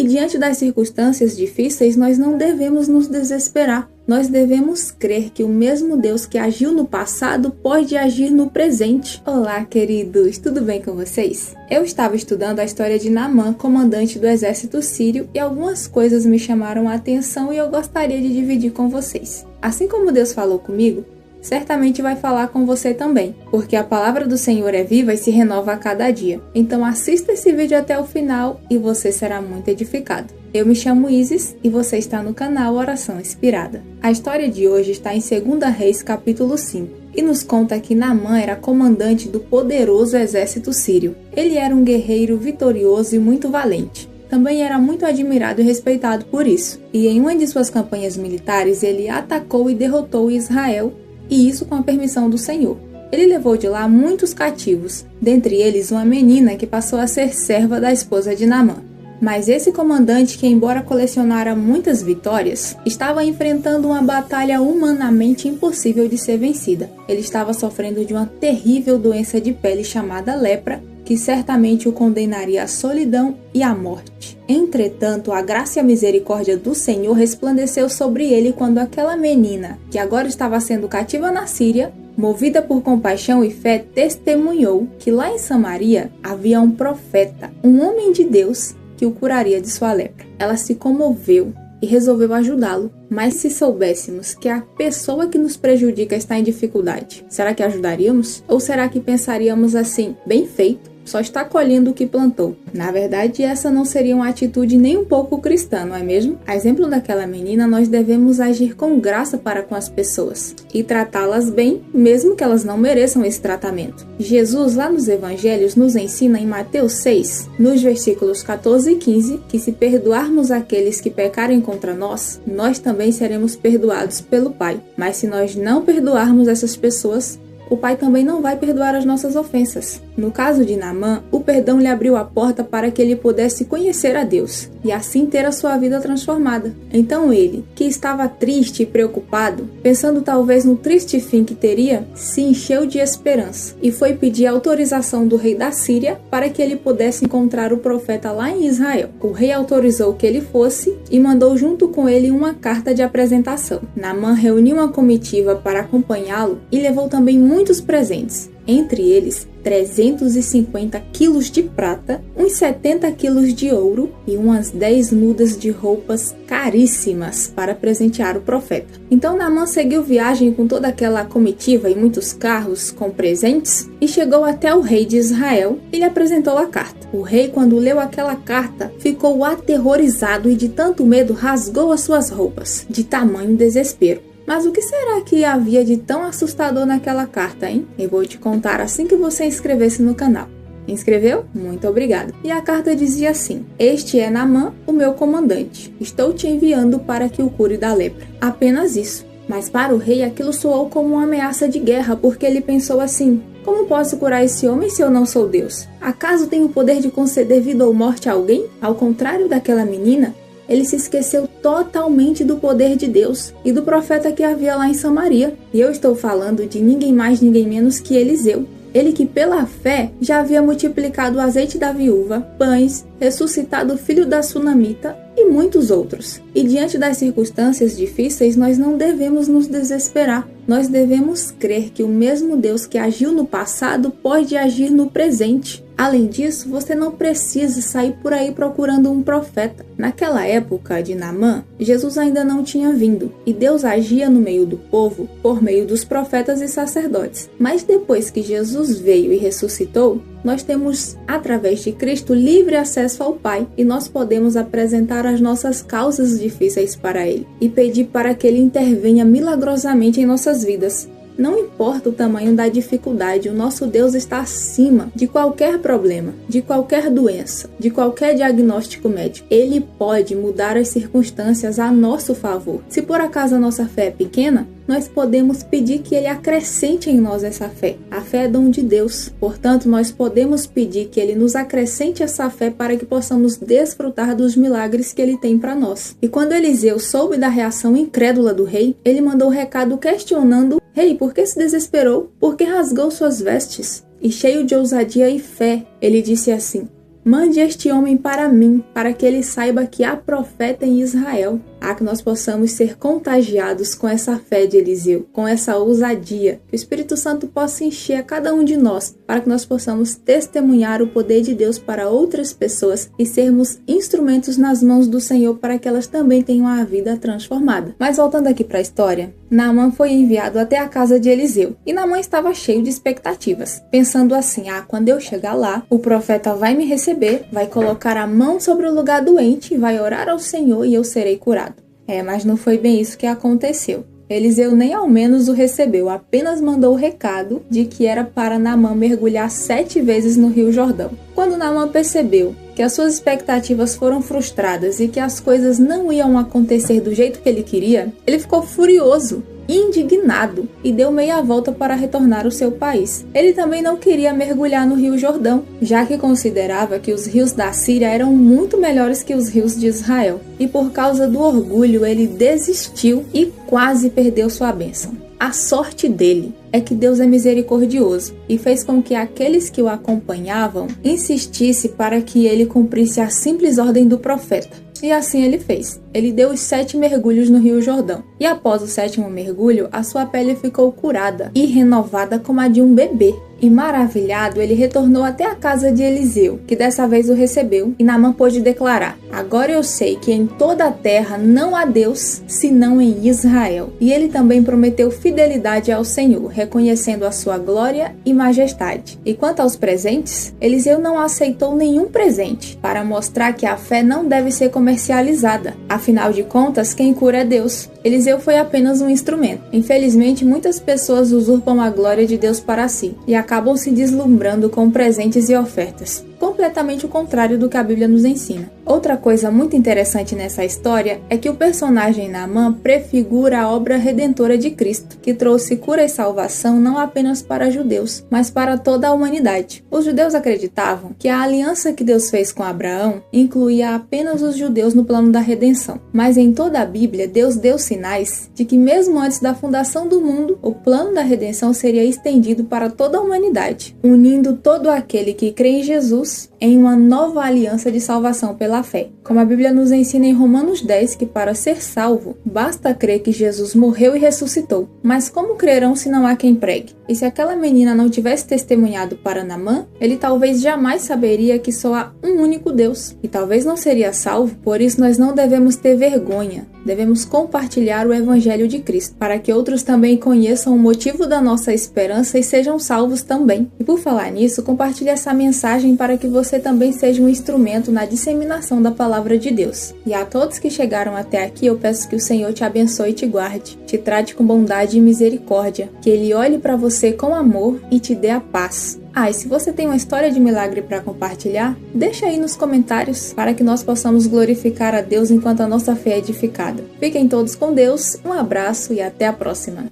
diante das circunstâncias difíceis, nós não devemos nos desesperar. Nós devemos crer que o mesmo Deus que agiu no passado pode agir no presente. Olá, queridos! Tudo bem com vocês? Eu estava estudando a história de Naamã, comandante do exército sírio, e algumas coisas me chamaram a atenção e eu gostaria de dividir com vocês. Assim como Deus falou comigo, certamente vai falar com você também, porque a palavra do Senhor é viva e se renova a cada dia. Então assista esse vídeo até o final e você será muito edificado. Eu me chamo Isis e você está no canal Oração Inspirada. A história de hoje está em 2 Reis, capítulo 5, e nos conta que Naamã era comandante do poderoso exército sírio. Ele era um guerreiro vitorioso e muito valente. Também era muito admirado e respeitado por isso. E em uma de suas campanhas militares, ele atacou e derrotou Israel, e isso com a permissão do Senhor. Ele levou de lá muitos cativos, dentre eles uma menina que passou a ser serva da esposa de Naamã. Mas esse comandante, que embora colecionara muitas vitórias, estava enfrentando uma batalha humanamente impossível de ser vencida. Ele estava sofrendo de uma terrível doença de pele chamada lepra, que certamente o condenaria à solidão e à morte. Entretanto, a graça e a misericórdia do Senhor resplandeceu sobre ele quando aquela menina, que agora estava sendo cativa na Síria, movida por compaixão e fé, testemunhou que lá em Samaria havia um profeta, um homem de Deus, que o curaria de sua lepra. Ela se comoveu e resolveu ajudá-lo. Mas se soubéssemos que a pessoa que nos prejudica está em dificuldade, será que ajudaríamos? Ou será que pensaríamos assim, bem feito, só está colhendo o que plantou? Na verdade, essa não seria uma atitude nem um pouco cristã, não é mesmo? A exemplo daquela menina, nós devemos agir com graça para com as pessoas e tratá-las bem, mesmo que elas não mereçam esse tratamento. Jesus, lá nos evangelhos, nos ensina em Mateus 6, nos versículos 14 e 15, que se perdoarmos aqueles que pecarem contra nós, nós também seremos perdoados pelo Pai. Mas se nós não perdoarmos essas pessoas, o Pai também não vai perdoar as nossas ofensas. No caso de Naamã, o perdão lhe abriu a porta para que ele pudesse conhecer a Deus e assim ter a sua vida transformada. Então ele, que estava triste e preocupado, pensando talvez no triste fim que teria, se encheu de esperança e foi pedir autorização do rei da Síria para que ele pudesse encontrar o profeta lá em Israel. O rei autorizou que ele fosse e mandou junto com ele uma carta de apresentação. Naamã reuniu uma comitiva para acompanhá-lo e levou também muitos presentes, entre eles 350 quilos de prata, uns 70 quilos de ouro e umas 10 mudas de roupas caríssimas para presentear o profeta. Então Naamã seguiu viagem com toda aquela comitiva e muitos carros com presentes e chegou até o rei de Israel e lhe apresentou a carta. O rei, quando leu aquela carta, ficou aterrorizado e de tanto medo rasgou as suas roupas, de tamanho desespero. Mas o que será que havia de tão assustador naquela carta, hein? Eu vou te contar assim que você inscrever-se no canal. Inscreveu? Muito obrigado. E a carta dizia assim: Este é Naamã, o meu comandante. Estou te enviando para que o cure da lepra. Apenas isso. Mas para o rei aquilo soou como uma ameaça de guerra, porque ele pensou assim: como posso curar esse homem se eu não sou Deus? Acaso tenho o poder de conceder vida ou morte a alguém? Ao contrário daquela menina, ele se esqueceu totalmente do poder de Deus e do profeta que havia lá em Samaria. E eu estou falando de ninguém mais, ninguém menos que Eliseu. Ele que pela fé já havia multiplicado o azeite da viúva, pães, ressuscitado o filho da sunamita e muitos outros. E diante das circunstâncias difíceis, nós não devemos nos desesperar. Nós devemos crer que o mesmo Deus que agiu no passado pode agir no presente. Além disso, você não precisa sair por aí procurando um profeta. Naquela época de Naamã, Jesus ainda não tinha vindo, e Deus agia no meio do povo por meio dos profetas e sacerdotes. Mas depois que Jesus veio e ressuscitou, nós temos, através de Cristo, livre acesso ao Pai, e nós podemos apresentar as nossas causas difíceis para Ele e pedir para que Ele intervenha milagrosamente em nossas vidas. Não importa o tamanho da dificuldade, o nosso Deus está acima de qualquer problema, de qualquer doença, de qualquer diagnóstico médico. Ele pode mudar as circunstâncias a nosso favor. Se por acaso a nossa fé é pequena, nós podemos pedir que Ele acrescente em nós essa fé. A fé é dom de Deus. Portanto, nós podemos pedir que Ele nos acrescente essa fé para que possamos desfrutar dos milagres que Ele tem para nós. E quando Eliseu soube da reação incrédula do rei, ele mandou um recado questionando: Rei, por que se desesperou? Por que rasgou suas vestes? E cheio de ousadia e fé, ele disse assim: mande este homem para mim, para que ele saiba que há profeta em Israel. Que nós possamos ser contagiados com essa fé de Eliseu, com essa ousadia, que o Espírito Santo possa encher a cada um de nós, para que nós possamos testemunhar o poder de Deus para outras pessoas e sermos instrumentos nas mãos do Senhor para que elas também tenham a vida transformada. Mas voltando aqui para a história, Naamã foi enviado até a casa de Eliseu, e Naamã estava cheio de expectativas, pensando assim: quando eu chegar lá, o profeta vai me receber, vai colocar a mão sobre o lugar doente, vai orar ao Senhor e eu serei curado. Mas não foi bem isso que aconteceu. Eliseu nem ao menos o recebeu, apenas mandou o recado de que era para Naamã mergulhar 7 vezes no Rio Jordão. Quando Naamã percebeu que as suas expectativas foram frustradas e que as coisas não iam acontecer do jeito que ele queria, ele ficou furioso, indignado, e deu meia volta para retornar ao seu país. Ele também não queria mergulhar no Rio Jordão, já que considerava que os rios da Síria eram muito melhores que os rios de Israel. E por causa do orgulho, ele desistiu e quase perdeu sua bênção. A sorte dele é que Deus é misericordioso e fez com que aqueles que o acompanhavam insistissem para que ele cumprisse a simples ordem do profeta. E assim ele fez. Ele deu os 7 mergulhos no Rio Jordão. E após o 7º mergulho, a sua pele ficou curada e renovada como a de um bebê. E maravilhado, ele retornou até a casa de Eliseu, que dessa vez o recebeu, e Naamã pôde declarar: agora eu sei que em toda a terra não há Deus, senão em Israel. E ele também prometeu fidelidade ao Senhor, reconhecendo a sua glória e majestade. E quanto aos presentes, Eliseu não aceitou nenhum presente, para mostrar que a fé não deve ser comercializada. Afinal de contas, quem cura é Deus. Eliseu foi apenas um instrumento. Infelizmente, muitas pessoas usurpam a glória de Deus para si e acabam se deslumbrando com presentes e ofertas. Completamente o contrário do que a Bíblia nos ensina. Outra coisa muito interessante nessa história é que o personagem Naamã prefigura a obra redentora de Cristo, que trouxe cura e salvação não apenas para judeus, mas para toda a humanidade. Os judeus acreditavam que a aliança que Deus fez com Abraão incluía apenas os judeus no plano da redenção. Mas em toda a Bíblia, Deus deu sinais de que mesmo antes da fundação do mundo, o plano da redenção seria estendido para toda a humanidade, unindo todo aquele que crê em Jesus em uma nova aliança de salvação pela fé. Como a Bíblia nos ensina em Romanos 10, que para ser salvo, basta crer que Jesus morreu e ressuscitou. Mas como crerão se não há quem pregue? E se aquela menina não tivesse testemunhado para Naamã, ele talvez jamais saberia que só há um único Deus, e talvez não seria salvo. Por isso nós não devemos ter vergonha. Devemos compartilhar o Evangelho de Cristo, para que outros também conheçam o motivo da nossa esperança e sejam salvos também. E por falar nisso, compartilhe essa mensagem para que você também seja um instrumento na disseminação da palavra de Deus. E a todos que chegaram até aqui, eu peço que o Senhor te abençoe e te guarde, te trate com bondade e misericórdia, que Ele olhe para você com amor e te dê a paz. E se você tem uma história de milagre para compartilhar, deixa aí nos comentários para que nós possamos glorificar a Deus enquanto a nossa fé é edificada. Fiquem todos com Deus, um abraço e até a próxima.